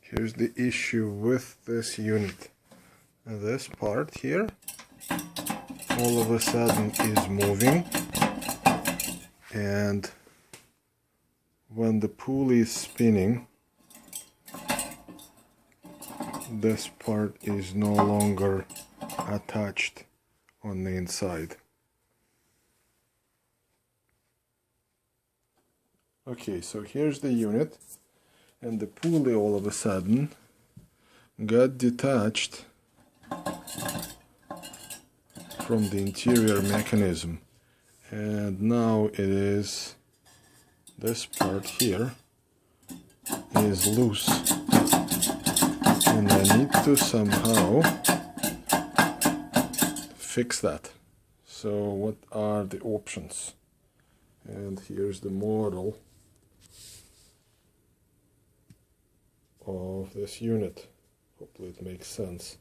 Here's the issue with this unit. This part here all of a sudden is moving, and when the pulley is spinning, this part is no longer attached on the inside. Okay, so here's the unit, and the pulley all of a sudden got detached from the interior mechanism, and now it is, this part here is loose, and I need to somehow fix that. So what are the options? And here's the model of this unit. Hopefully it makes sense.